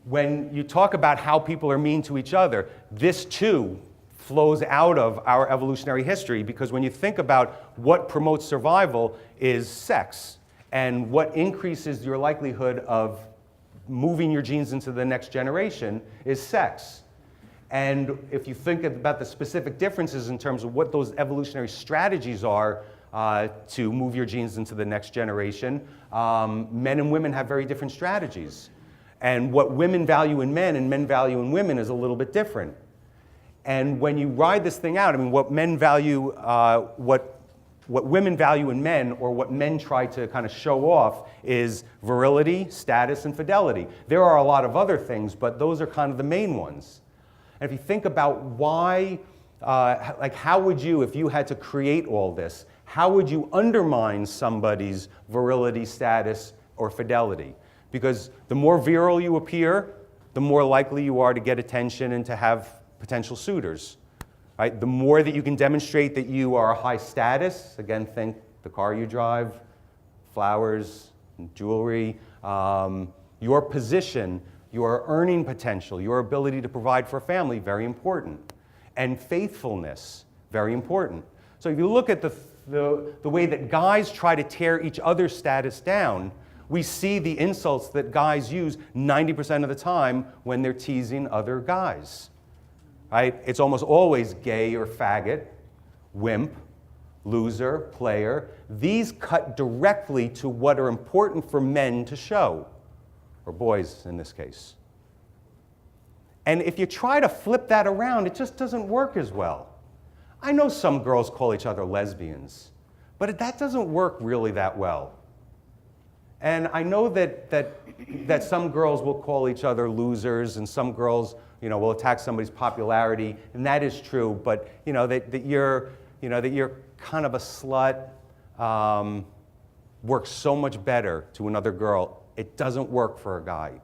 when you talk about how people are mean to each other, this too flows out of our evolutionary history, because when you think about what promotes survival is sex, and what increases your likelihood of moving your genes into the next generation is sex. And if you think about the specific differences in terms of what those evolutionary strategies are to move your genes into the next generation, men and women have very different strategies. And what women value in men and men value in women is a little bit different. And when you ride this thing out, I mean, what men value, what women value in men, or what men try to kind of show off, is virility, status, and fidelity. There are a lot of other things, but those are kind of the main ones. And if you think about why, like how would you, if you had to create all this, how would you undermine somebody's virility, status, or fidelity? Because the more virile you appear, the more likely you are to get attention and to have potential suitors. Right? The more that you can demonstrate that you are a high status, again, think the car you drive, flowers, jewelry, your position, your earning potential, your ability to provide for a family, very important. And faithfulness, very important. So if you look at the way that guys try to tear each other's status down, we see the insults that guys use 90% of the time when they're teasing other guys. Right? It's almost always gay or faggot, wimp, loser, player. These cut directly to what are important for men to show, or boys in this case. And if you try to flip that around, it just doesn't work as well. I know some girls call each other lesbians, but that doesn't work really that well. And I know that some girls will call each other losers, and some girls, will attack somebody's popularity, and that is true. But that you're kind of a slut works so much better to another girl. It doesn't work for a guy.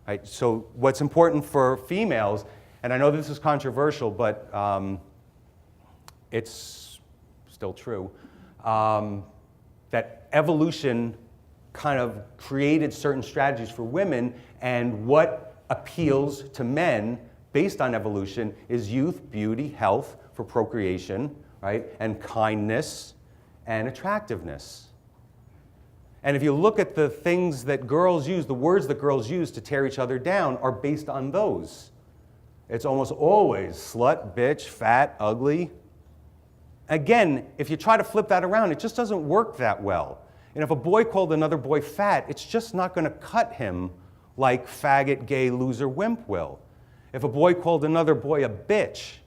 Right? So what's important for females, and I know this is controversial, but it's still true, that evolution kind of created certain strategies for women, and what appeals to men based on evolution is youth, beauty, health for procreation, right? And kindness and attractiveness. And if you look at the things that girls use, the words that girls use to tear each other down are based on those. It's almost always slut, bitch, fat, ugly. Again, if you try to flip that around, it just doesn't work that well. And if a boy called another boy fat, it's just not going to cut him like faggot, gay, loser, wimp will. If a boy called another boy a bitch,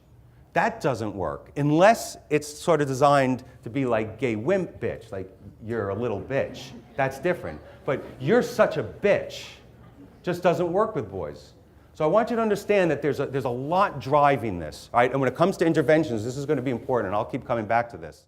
that doesn't work, unless it's sort of designed to be like gay wimp bitch, like you're a little bitch. That's different. But you're such a bitch just doesn't work with boys. So I want you to understand that there's a lot driving this, all right? And when it comes to interventions, this is going to be important, and I'll keep coming back to this.